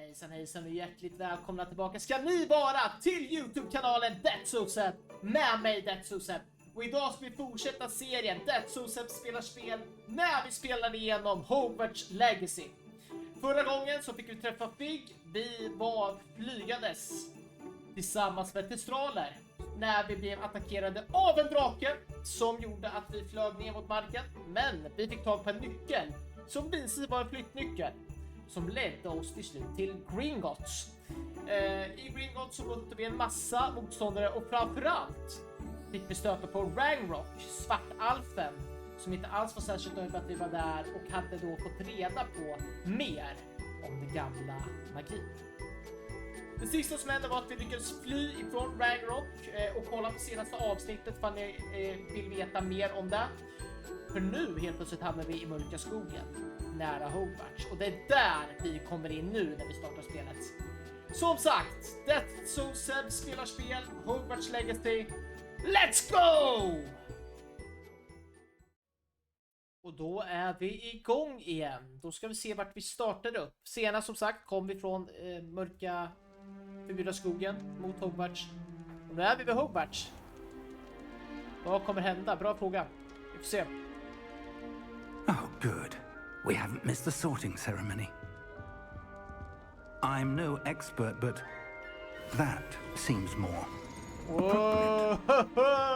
Hejsan och hjärtligt välkomna tillbaka ska ni vara till YouTube-kanalen THATSSOSEB med mig THATSSOSEB. Och idag ska vi fortsätta serien THATSSOSEB spelar spel när vi spelar igenom Hogwartz Legacy. Förra gången så fick vi träffa Fig. Vi var flygades tillsammans med testraler när vi blev attackerade av en drake som gjorde att vi flög ner mot marken. Men vi fick tag på en nyckel som visade sig vara en flyttnyckel som ledde oss till slut till Gringotts. I Gringotts så mötte vi en massa motståndare och framförallt fick vi stöta på Rangrock, svartalfen, som inte alls var särskilt nöjd med att vi var där och hade då fått reda på mer om den gamla magin. Det sista som hände var att vi lyckades fly ifrån Rangrock och kolla på senaste avsnittet för ni vill veta mer om det. För nu helt plötsligt hamnar vi i mörka skogen nära Hogwarts. Och det är där vi kommer in nu när vi startar spelet. Som sagt, THATSSOSEB spelar spel, Hogwarts Legacy. Let's go! Och då är vi igång igen. Då ska vi se vart vi startade upp. Senast som sagt kom vi från mörka förbjudna skogen mot Hogwarts. Och nu är vi vid Hogwarts. Vad kommer hända? Bra fråga. Vi får se. Oh, good. We haven't missed the sorting ceremony. I'm no expert, but that seems more appropriate.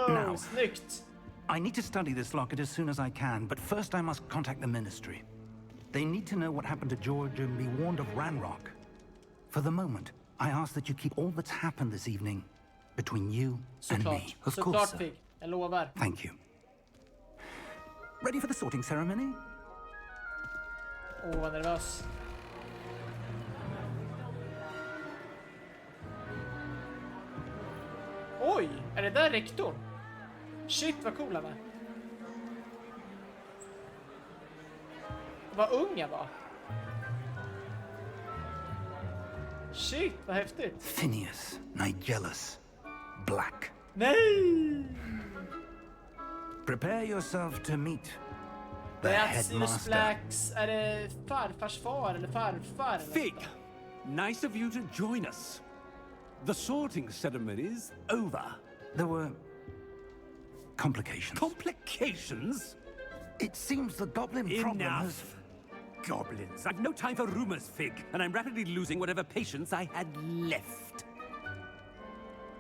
Now, snyggt. I need to study this locket as soon as I can, but first I must contact the Ministry. They need to know what happened to George and be warned of Ranrock. For the moment, I ask that you keep all that's happened this evening between you and me. Of course, sir. Fig. Jag lovar. Thank you. Ready for the sorting ceremony? Vad nervös. Oj, är det där rektorn? Shit, vad cool han är. Vad ung jag var. Shit, vad häftigt. Phineas Nigellus Black. Nej! Prepare yourself to meet the Sirius headmaster. Blacks, är det farfars far eller farfar? Eller Fig, nice of you to join us. The sorting ceremony's over. There were complications. Complications? It seems the goblin problem has... Enough. Goblins. I've no time for rumors, Fig, and I'm rapidly losing whatever patience I had left.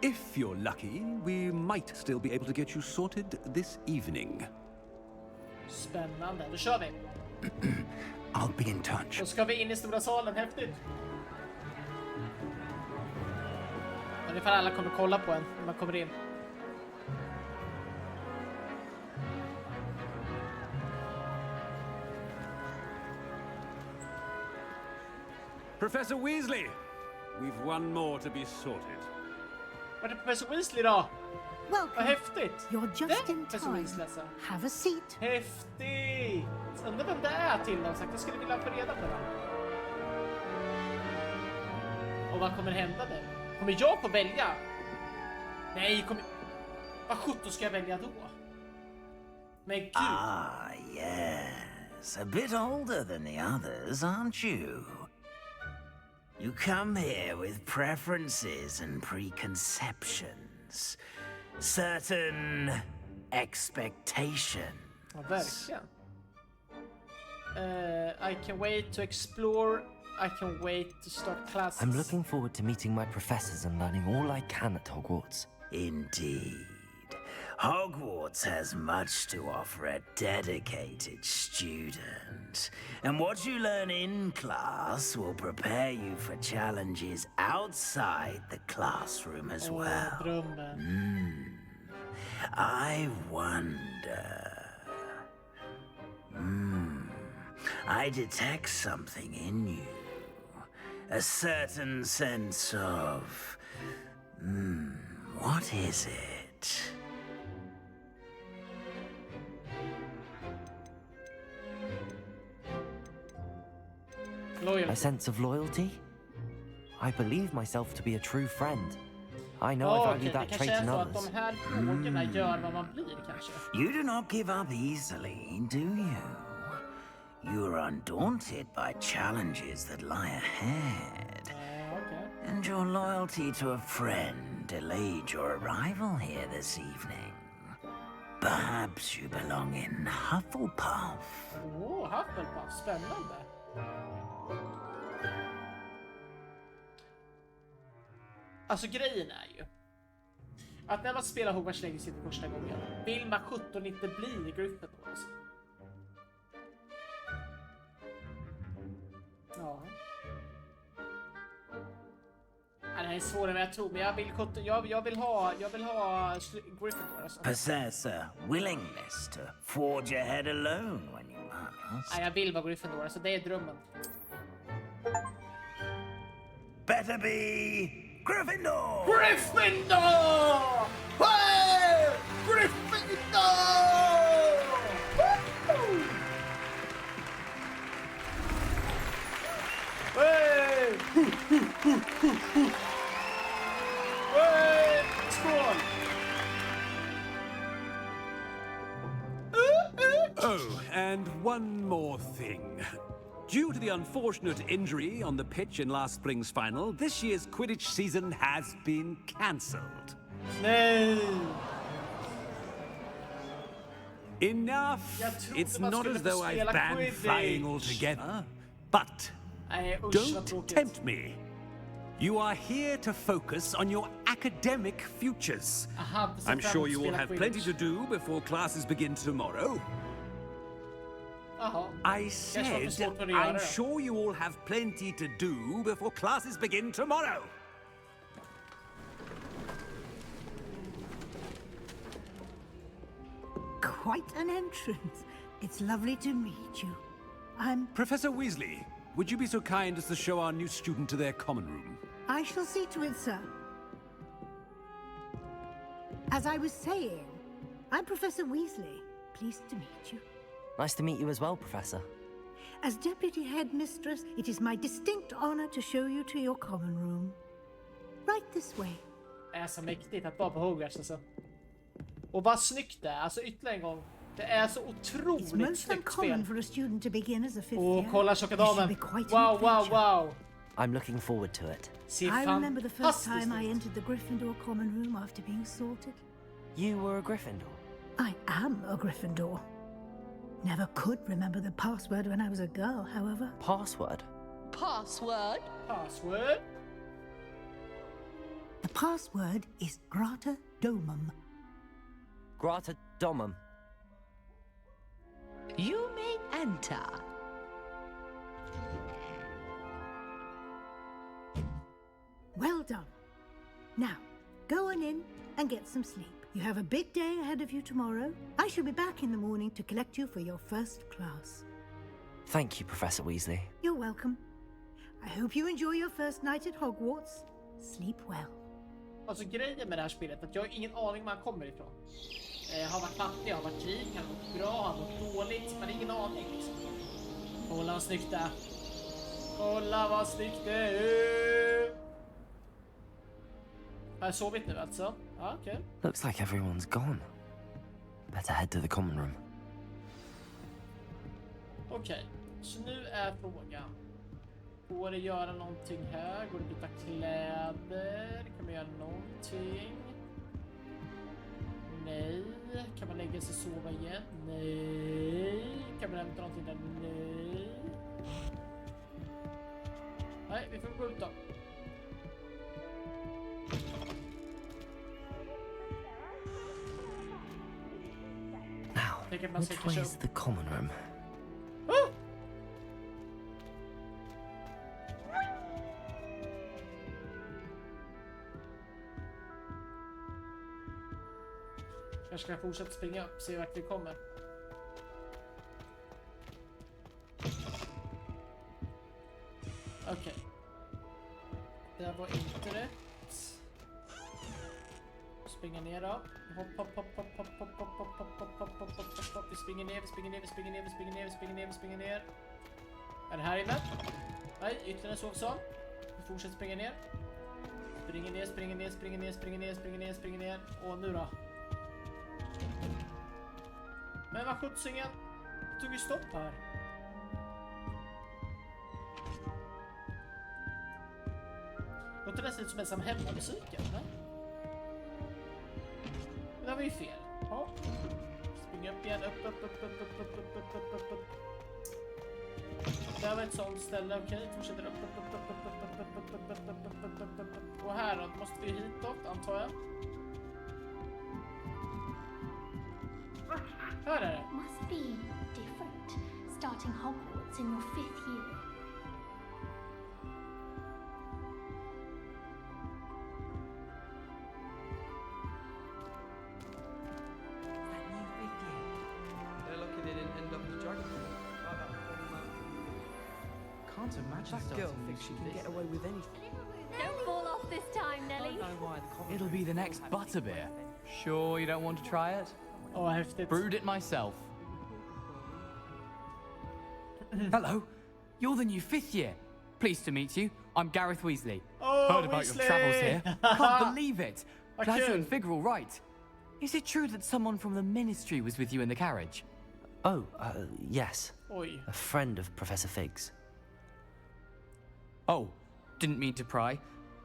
If you're lucky, we might still be able to get you sorted this evening. Spännande, då kör vi. I'll be in touch. Då ska vi in i stora salen, häftigt. Ungefär alla kommer kolla på en när man kommer in. Professor Weasley, we've one more to be sorted. Vad är Professor Weasley då? Vad Welcome. häftigt. You're just Det är in Professor time. Weasley alltså. Have a seat. Häftigt. Undrar vem det är till dem sagt. Jag skulle vilja få reda på det. Och vad kommer hända nu? Kommer jag få välja? Nej, vad sjutton ska jag välja då? Men gud. Ah, yes. A bit older than the others, aren't you? You come here with preferences and preconceptions. Certain expectations. Ja, verkligen. I can wait to explore. I can wait to start classes. I'm looking forward to meeting my professors and learning all I can at Hogwarts. Indeed. Hogwarts has much to offer a dedicated student. And what you learn in class will prepare you for challenges outside the classroom as well. Drömmen. I wonder... I detect something in you. A certain sense of... what is it? A sense of loyalty? I believe myself to be a true friend. I know I value that trait in others. De här frågorna gör vad man blir kanske. You do not give up easily, do you? You're undaunted by challenges that lie ahead. Okay. And your loyalty to a friend delayed your arrival here this evening. Perhaps you belong in Hufflepuff. Hufflepuff, spännande. Alltså grejen är ju att när man spelar Hogwartz Legacy för första gången vill man 17 inte bli i gruppen då alltså. Ja. Det här är svårare än vad jag tror, men jag vill ha Gryffindor alltså. Possess a willingness to forge ahead alone when you must. Nej, jag vill vara Gryffindor, alltså det är drömmen. Better be Gryffindor! Gryffindor! Hey! Gryffindor! Woo! Hey! Hey! Skål! Oh, and one more thing. Due to the unfortunate injury on the pitch in last spring's final, this year's Quidditch season has been cancelled. Nej! Enough! It's not as though I've banned flying altogether, but Nej, usch, vad don't tråkigt. tempt me. You are here to focus on your academic futures. I'm sure you will have plenty to do before classes begin tomorrow. I said, I'm sure you all have plenty to do before classes begin tomorrow. Quite an entrance. It's lovely to meet you. I'm... Professor Weasley, would you be so kind as to show our new student to their common room? I shall see to it, sir. As I was saying, I'm Professor Weasley. Pleased to meet you. Nice to meet you as well, Professor. As Deputy Headmistress, it is my distinct honor to show you to your common room. Right this way. Det är så mäktigt att vara på Hogwarts alltså. Och vad snyggt det är, alltså ytterligare en gång. Det är så otroligt It's most snyggt spel. uncommon for a student to begin as a fifth Åh, year. kolla It should Chokadamen. be quite Wow, an wow, adventure. wow. I'm looking forward to it. Ser I remember the first fantastiskt time I ut. entered the Gryffindor common room after being sorted. You were a Gryffindor. I am a Gryffindor. Never could remember the password when I was a girl, however. Password? Password? Password? The password is Grata Domum. Grata Domum. You may enter. Well done. Now, go on in and get some sleep. You have a big day ahead of you tomorrow. I shall be back in the morning to collect you for your first class. Thank you, Professor Weasley. You're welcome. I hope you enjoy your first night at Hogwarts. Sleep well. Alltså grejen med det här spelet är att jag har ingen aning var han kommer ifrån. Har varit fattig, har varit rik, har gått bra, har gått dåligt. Man har ingen aning liksom. Kolla vad snyggt det är. Kolla vad snyggt det är. Har jag sovit nu alltså? Ja, okej. Looks like everyone's gone. Better head to the common room. Okej, så nu är frågan. Går det göra någonting här? Går det byta kläder? Kan man göra någonting? Nej. Kan man lägga sig och sova igen? Nej. Kan man hämta någonting där? Nej. Nej, vi får gå ut då. Now, which way is the common room? Kanske ska jag fortsätta springa upp, se vart vi kommer. Okej. Det var inte rätt. Springa ner då. Hopp, hopp, hopp, hopp, hopp, hopp, hopp, hopp, hopp, hopp, hopp, hopp, hopp, hopp, hopp. Vi springer ner, vi springer ner, vi springer ner, vi springer ner, vi springer ner, vi springer ner. Är det här inne? Nej, ytterligare så också. Vi fortsätter springa ner. Springer ner, springer ner, springer ner, springer ner, springer ner, springer ner. Och nu då? Men vad skjutsingen? Det tog ju stopp här. Låter nästan ut som ensam hemmamusiken, eller? Det där var ju fel. Ja. Spring upp igen, upp. Där var ett sånt ställe, okej. Fortsätter upp. Och här då, måste vi hitåt, antar jag. Här är det. Must be different, starting Hogwarts in your 5th year. They're lucky they didn't end up as dragon. Can't imagine That girl thinks she can get away with anything. Don't fall off this time, Nelly. It'll be the next butterbeer. Sure you don't want to try it? Åh, häftigt. Brewed it myself. Hello, you're the new 5th year. Pleased to meet you. I'm Gareth Weasley. Oh, Heard about Weasley. your travels here. Can't believe it. Glad Okay. you're in figure all right. Is it true that someone from the Ministry was with you in the carriage? Oh, yes. Oj. A friend of Professor Fig's. Oh, didn't mean to pry.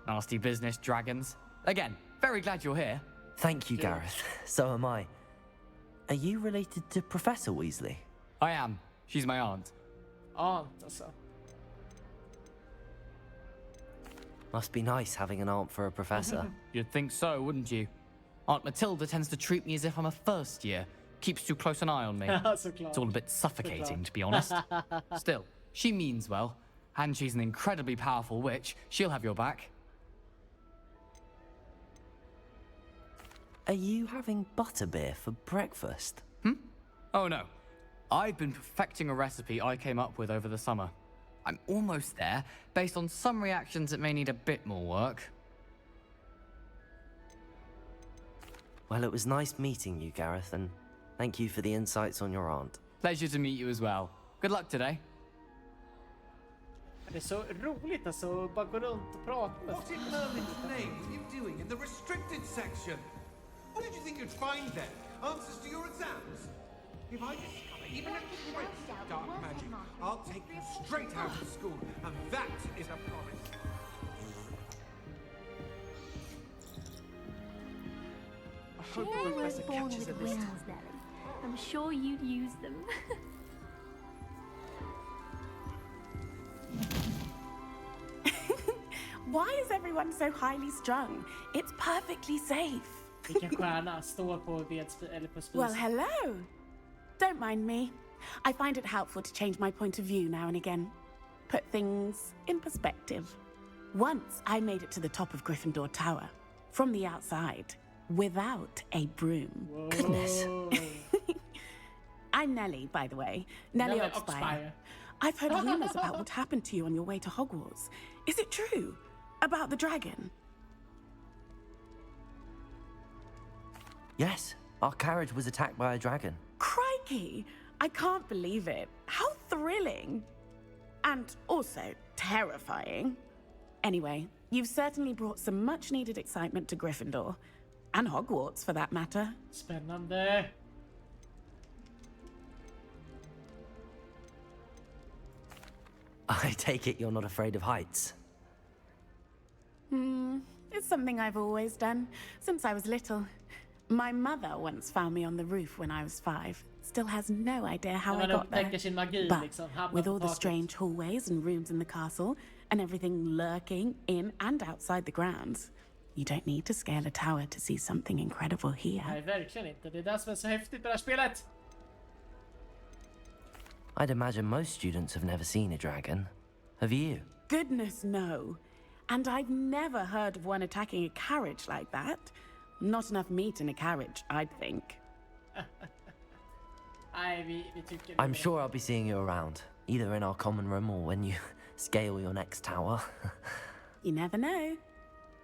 Nasty business, dragons. Again, very glad you're here. Thank you, Gareth. So am I. Are you related to Professor Weasley? I am. She's my aunt. Ant, alltså. Must be nice having an aunt for a professor. You'd think so, wouldn't you? Aunt Matilda tends to treat me as if I'm a first year. Keeps too close an eye on me. Såklart. It's all a bit suffocating, to be honest. Still, she means well. And she's an incredibly powerful witch. She'll have your back. Are you having butterbeer for breakfast? Oh no. I've been perfecting a recipe I came up with over the summer. I'm almost there, based on some reactions that may need a bit more work. Well, it was nice meeting you, Gareth, and thank you for the insights on your aunt. Pleasure to meet you as well. Good luck today. Det är så roligt alltså, att bara gå runt och prata. What in Merlin's name were you doing in the restricted section? What did you think you'd find there? Answers to your exams? If I discover even a trace of dark magic, I'll take you straight out of school, and that is a promise. I hope the professor Born catches with her this wings, time. Nelly. I'm sure you'd use them. Why is everyone so highly strung? It's perfectly safe. Vilken stjärna står på eller på spisen. Well, hello. Don't mind me. I find it helpful to change my point of view now and again. Put things in perspective. Once I made it to the top of Gryffindor Tower, from the outside, without a broom. Whoa. Goodness. I'm Nelly, by the way. Nelly Nelly Oxfire. Oxfire. I've heard rumors about what happened to you on your way to Hogwarts. Is it true? About the dragon? Yes, our carriage was attacked by a dragon. Crikey! I can't believe it. How thrilling! And also terrifying. Anyway, you've certainly brought some much-needed excitement to Gryffindor. And Hogwarts, for that matter. Spännande. I take it you're not afraid of heights. It's something I've always done, since I was little. My mother once found me on the roof when I was 5. Still has no idea how I got there. upptäcker sin magi, But liksom, hamnar with på all the taket. strange hallways and rooms in the castle, and everything lurking in and outside the grounds, you don't need to scale a tower to see something incredible here. Nej, verkligen inte. Det är det som är så häftigt med det här spelet. I'd imagine most students have never seen a dragon. Have you? Goodness, no. And I've never heard of one attacking a carriage like that. Not enough meat in a carriage, I'd think. Nej, vi tycker I'm sure I'll be seeing you around, either in our common room or when you scale your next tower. You never know.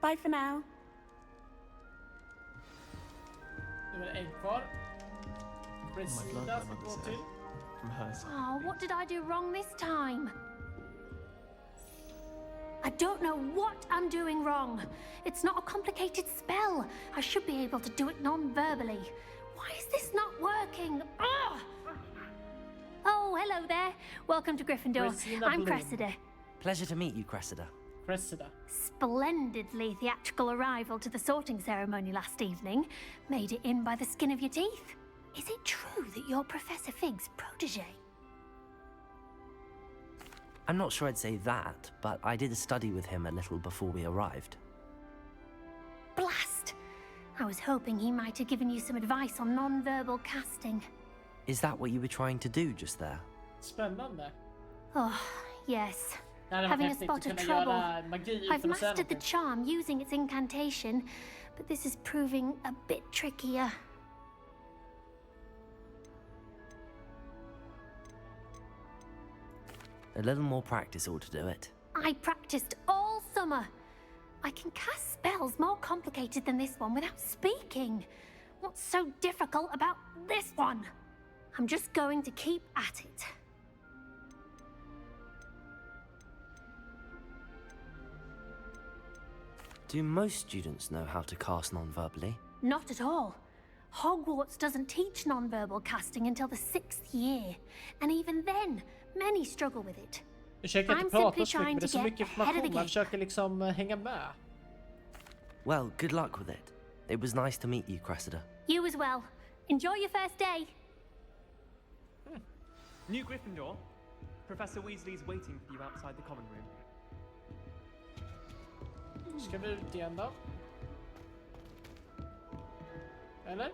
Bye for now. Nu är det en kvar. Presida ska gå till. From her side. Oh, what did I do wrong this time? I don't know what I'm doing wrong. It's not a complicated spell. I should be able to do it non-verbally. Why is this not working? Ugh! Oh, hello there. Welcome to Gryffindor. Cressida I'm Bloom. Cressida. Pleasure to meet you, Cressida. Cressida. Splendidly theatrical arrival to the sorting ceremony last evening. Made it in by the skin of your teeth. Is it true that you're Professor Fig's protege? I'm not sure I'd say that, but I did study with him a little before we arrived. Blast! I was hoping he might have given you some advice on non-verbal casting. Is that what you were trying to do just there? Spännande. Oh, yes. Det Having a häftigt spot att of kunna trouble. göra magi I've utan att säga mastered the någonting. charm using its incantation, but this is proving a bit trickier. A little more practice ought to do it. I practiced all summer. I can cast spells more complicated than this one without speaking. What's so difficult about this one? I'm just going to keep at it. Do most students know how to cast non-verbally? Not at all. Hogwarts doesn't teach non-verbal casting until the 6th year. And even then, many struggle with it. Ursäkta att I'm jag pratar simply så mycket, men det är så trying to mycket get ahead of the information. Man game. försöker liksom hänga med. Well, good luck with it. It was nice to meet you, Cressida. You as well. Enjoy your first day. New Gryffindor. Professor Weasley's waiting for you outside the common room. Ska vi ut igen då? Eller?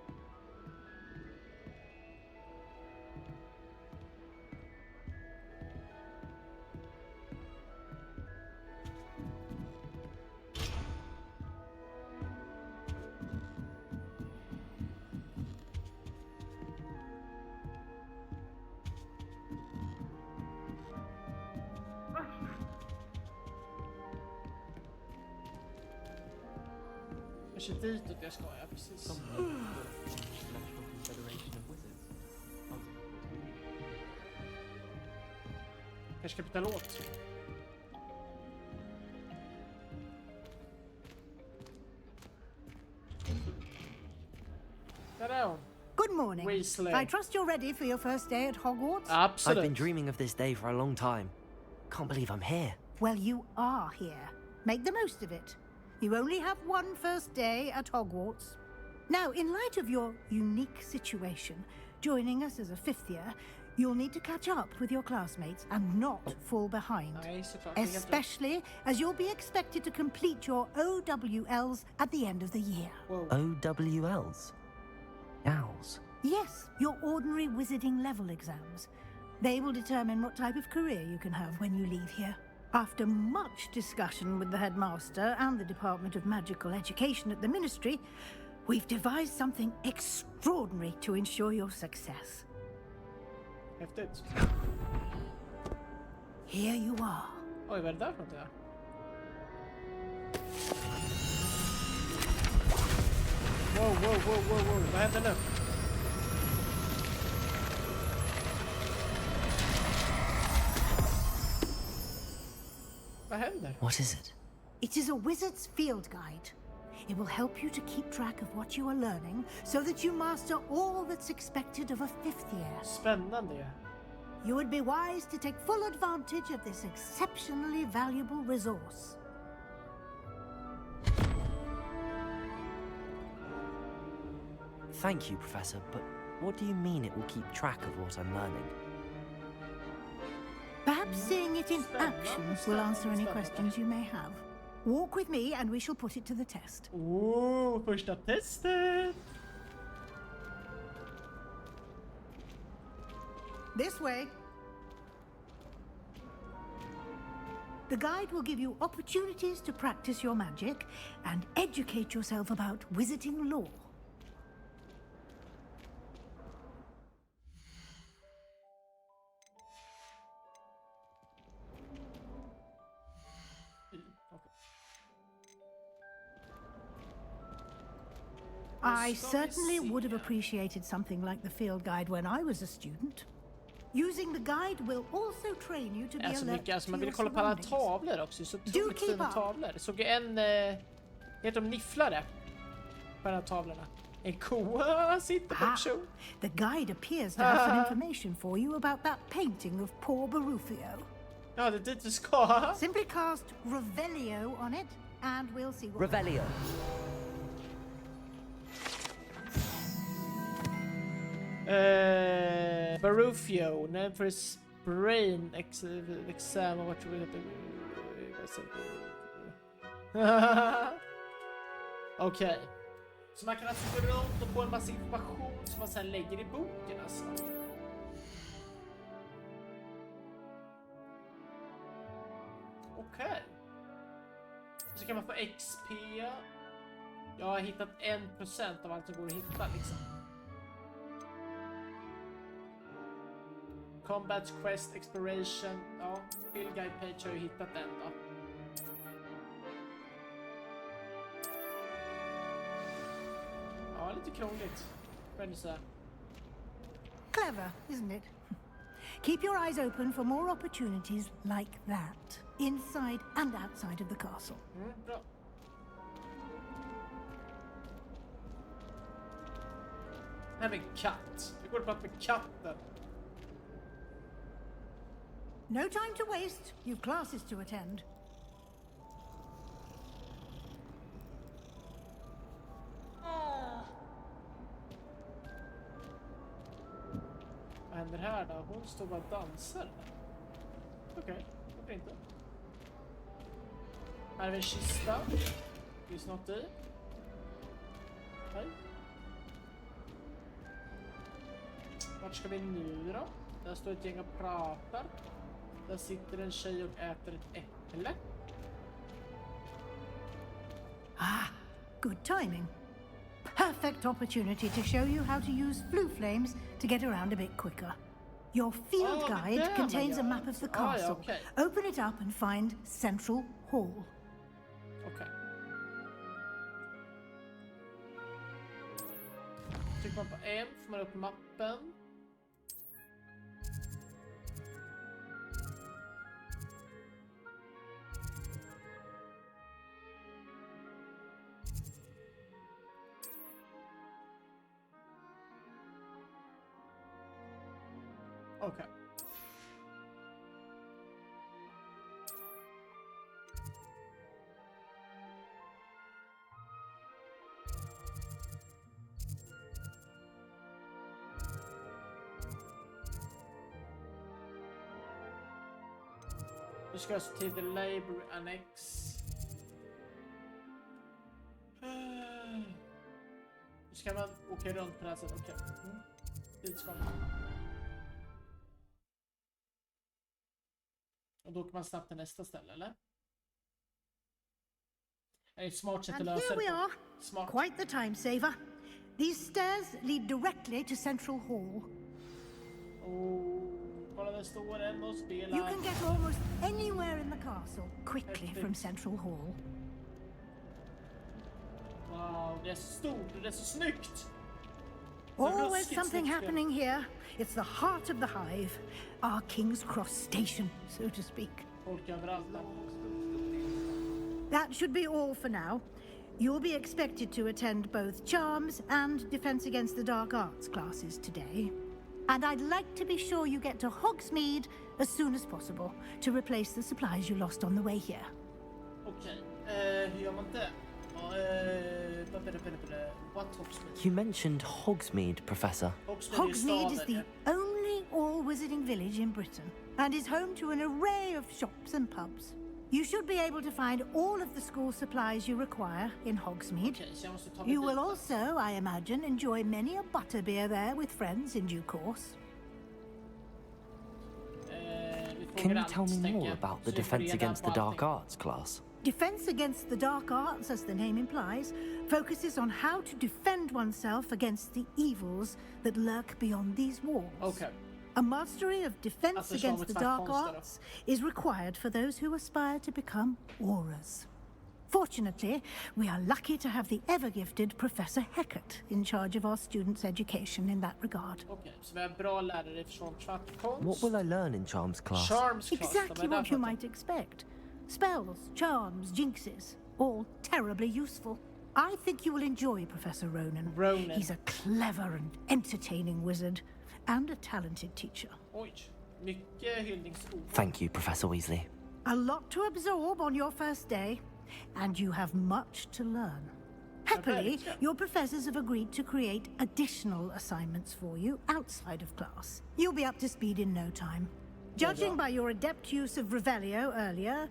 Kanske ditåt jag ska, ja precis. National Confederation of Wizards. Kanske ska byta låt. Hello. Good morning. Weasley. I trust you're ready for your first day at Hogwarts? Absolut. I've been dreaming of this day for a long time. Can't believe I'm here. Well, you are here. Make the most of it. You only have one first day at Hogwarts. Now, in light of your unique situation, joining us as a 5th year, you'll need to catch up with your classmates and not fall behind. Nej, såklart. Especially as you'll be expected to complete your OWLs at the end of the year. OWLs? Owls? Yes, your ordinary wizarding level exams. They will determine what type of career you can have when you leave here. After much discussion with the headmaster and the Department of Magical Education at the Ministry, we've devised something extraordinary to ensure your success. Häftigt. Here you are. Oj, vad är det där för något där? Wow. Vad händer nu? Vad händer? What is it? It is a wizard's field guide. It will help you to keep track of what you are learning so that you master all that's expected of a 5th year. Spännande ju. You would be wise to take full advantage of this exceptionally valuable resource. Thank you, Professor, but what do you mean it will keep track of what I'm learning? Perhaps seeing it in action will answer any questions you may have. Walk with me and we shall put it to the test. Oh, första testet! This way. The guide will give you opportunities to practice your magic and educate yourself about wizarding lore. I certainly would have appreciated something like the field guide when I was a student. Using the guide will also train you to be Alltså alert mycket, alltså man to vill your kolla på alla surroundings. tavlor också. Så otroligt keep fina up. tavlor. Det såg ju en... heter de nifflare? På de här tavlorna. En ko sitter på en person. The guide appears to have some information for you about that painting of poor Barufio. Ja, det är dit du ska. Simply cast Revelio on it, and we'll see what... Revelio. Barufio, name for his brain exam, what you Okej. Så man kan alltså gå runt och få en massa information som man sedan lägger i boken alltså. Okej. Så kan man få XP. Jag har hittat 1% av allt som går att hitta liksom. Combat Quest Exploration. Ja, Bill Guy Page har ju hittat den då. Ja, lite krångligt. Men så här. Clever, isn't it? Keep your eyes open for more opportunities like that, inside and outside of the castle. Bra. Här med en katt. Vi går och pratar med katten. No time to waste. You've classes to attend. Vad händer här då? Hon står bara och dansar. Okej, varför inte? Här är en kista. Finns något i? Hej. Vart ska vi nu då? Där står ett gäng och pratar. Där sitter en tjej och äter ett äpple. Ah, good timing. Perfect opportunity to show you how to use flue flames to get around a bit quicker. Your field guide contains a map of the castle. Okay. Open it up and find Central Hall. Okej. Trycker man på M får man upp mappen. Okej. Nu ska jag se till the library annex. Nu ska man åka runt på det här sättet. Okej. Dit ska man. Och då kan man snabbt till nästa ställe, eller? Det är ett smart sätt att lösa det. And here we are. Smart. Quite the time saver. These stairs lead directly to Central Hall. Kolla, där står en och spelar. You can get almost anywhere in the castle quickly from Central Hall. Wow, det är så stort och det är så snyggt. Always something happening here. It's the heart of the hive. Our King's Cross station, so to speak. Folk överallt där. That should be all for now. You'll be expected to attend both Charms and Defense Against the Dark Arts classes today. And I'd like to be sure you get to Hogsmeade as soon as possible to replace the supplies you lost on the way here. Okej, hur gör man det? What Hogsmeade? You mentioned Hogsmeade, Professor. Hogsmeade is the only all-wizarding village in Britain and is home to an array of shops and pubs. You should be able to find all of the school supplies you require in Hogsmeade. You will also, I imagine, enjoy many a butterbeer there with friends in due course. Can you tell me more about the Defense Against the Dark Arts class? Defense Against the Dark Arts, as the name implies, focuses on how to defend oneself against the evils that lurk beyond these walls. Okay. A mastery of Defense Against the Dark Arts is required for those who aspire to become auras. Fortunately, we are lucky to have the ever-gifted Professor Heckert in charge of our students' education in that regard. Okay, så vi har bra lärare från konst. What will I learn in Charms class? Charms class. Exactly what you might expect. Spells, charms, jinxes, all terribly useful. I think you will enjoy Professor Ronan. He's a clever and entertaining wizard and a talented teacher. Oj. Mycket hyllningsord. Thank you, Professor Weasley. A lot to absorb on your first day, and you have much to learn. Happily, your professors have agreed to create additional assignments for you outside of class. You'll be up to speed in no time. Judging by your adept use of Revelio earlier,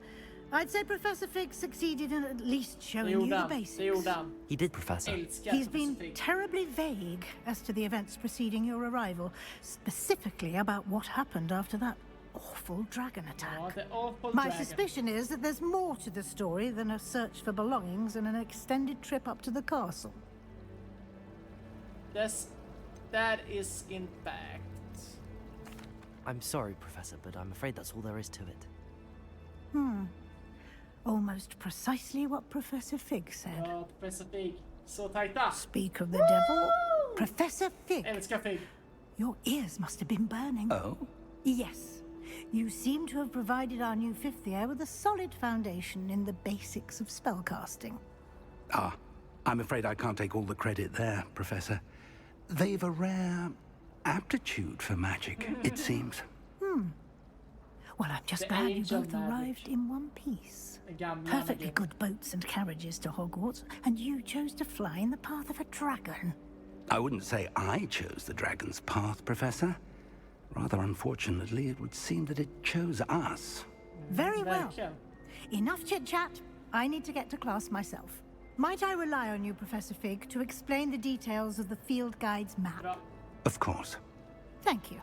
I'd say Professor Fig succeeded in at least showing you the basics. He did, Professor. He's been terribly vague as to the events preceding your arrival, specifically about what happened after that awful dragon attack. My suspicion is that there's more to the story than a search for belongings and an extended trip up to the castle. That is in fact. I'm sorry, Professor, but I'm afraid that's all there is to it. Almost precisely what Professor Fig said. Ja, Professor Fig. Så tajta. Speak of the devil. Professor Fig. Älskar Fig. Your ears must have been burning. Oh? Yes. You seem to have provided our new fifth year with a solid foundation in the basics of spellcasting. I'm afraid I can't take all the credit there, Professor. They've a rare aptitude for magic, it seems. Well, I'm just glad you both arrived in one piece. Perfectly good boats and carriages to Hogwarts, and you chose to fly in the path of a dragon. I wouldn't say I chose the dragon's path, Professor. Rather unfortunately, it would seem that it chose us. Very well. Enough chit-chat. I need to get to class myself. Might I rely on you, Professor Fig, to explain the details of the field guide's map? Of course. Thank you.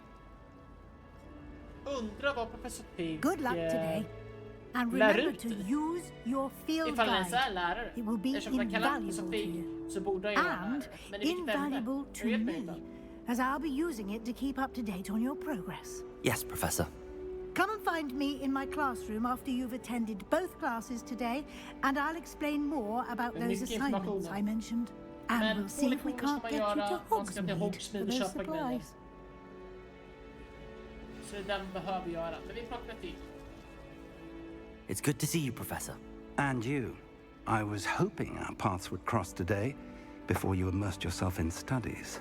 Undrar vad Professor Fig... Good luck today. And remember to use your field guide. It will be invaluable to you. And invaluable to me, as I'll be using it to keep up to date on your progress. Yes, Professor. Come and find me in my classroom after you've attended both classes today, and I'll explain more about those assignments I mentioned. And we'll see if we can't get you to Hogsmeade for those supplies. Så den behöver göra. Men vi pratar till. It's good to see you, Professor. And you. I was hoping our paths would cross today, before you immersed yourself in studies.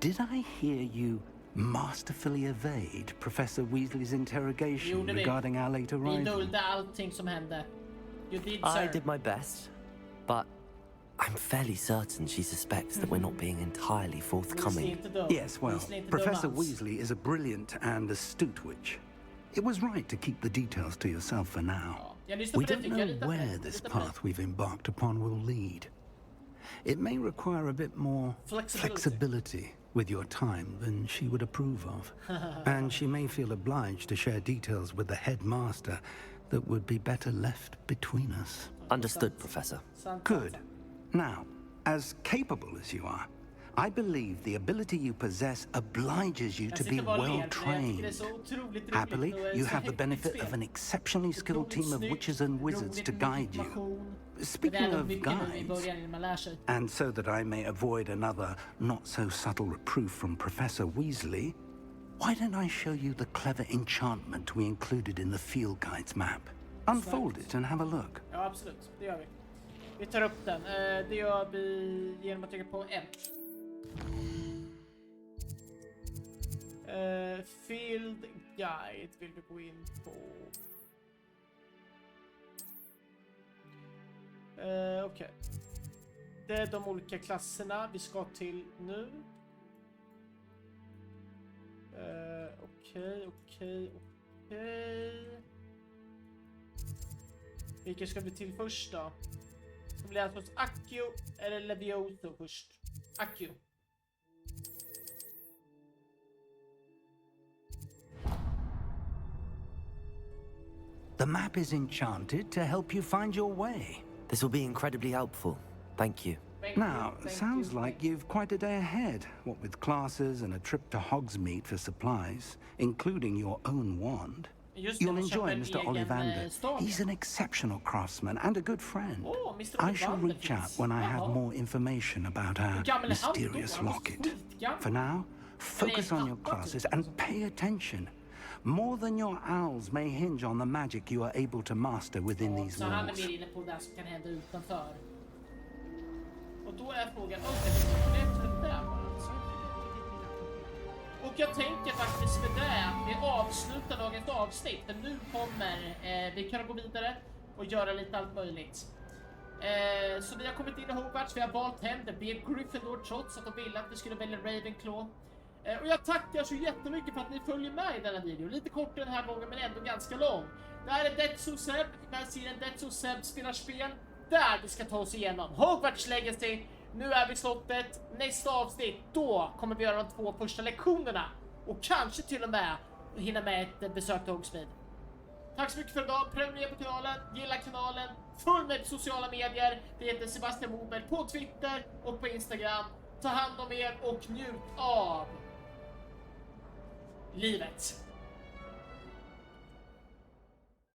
Did I hear you masterfully evade Professor Weasley's interrogation regarding our late arrival? Vi dolde allting som hände. You did, sir. I did my best, but I'm fairly certain she suspects that we're not being entirely forthcoming. Yes, well, Professor Weasley is a brilliant and astute witch. It was right to keep the details to yourself for now. We don't know where this path we've embarked upon will lead. It may require a bit more flexibility with your time than she would approve of. And she may feel obliged to share details with the headmaster that would be better left between us. Understood, Professor. Good. Now, as capable as you are, I believe the ability you possess obliges you to be well trained. Happily, you have the benefit of an exceptionally skilled team of witches and wizards to guide you. Speaking of guides, and so that I may avoid another not-so-subtle reproof from Professor Weasley, why don't I show you the clever enchantment we included in the field guide's map? Unfold it and have a look. Ja, absolut. Det gör vi. Vi tar upp den. Det gör vi genom att trycka på M. Field guide vill vi gå in på. Okej. Det är de olika klasserna vi ska till nu. Okej. Vilka ska vi till först då? Så blir det alltså Accio eller Levioso först. Accio. The map is enchanted to help you find your way. This will be incredibly helpful. Thank you. Now, sounds like you've quite a day ahead, what with classes and a trip to Hogsmeade for supplies, including your own wand. You'll enjoy Mr. Ollivander. He's an exceptional craftsman and a good friend. I shall reach out when I have more information about our mysterious locket. For now, focus on your classes and pay attention. More than your owls may hinge on the magic you are able to master within these walls. Och då är frågan, Och jag tänker faktiskt med det att vi avslutar dagens avsnitt. För nu kommer vi kunna gå vidare och göra lite allt möjligt. Så vi har kommit in i Hogwarts, vi har valt hem det blev Gryffindor trots att de ville att vi skulle välja Ravenclaw. Och jag tackar så jättemycket för att ni följer med i denna video. Lite kortare den här gången men ändå ganska lång. Det här är THATSSOSEB, med serien THATSSOSEB spelar spel. Där vi ska ta oss igenom Hogwartz Legacy. Nu är vi i slottet. Nästa avsnitt, då kommer vi göra de 2 första lektionerna. Och kanske till och med hinna med ett besök till Hogsmeade. Tack så mycket för idag. Prenumerera på kanalen, gilla kanalen, följ mig på sociala medier. Det heter Sebastian Moberg på Twitter och på Instagram. Ta hand om er och njut av livet.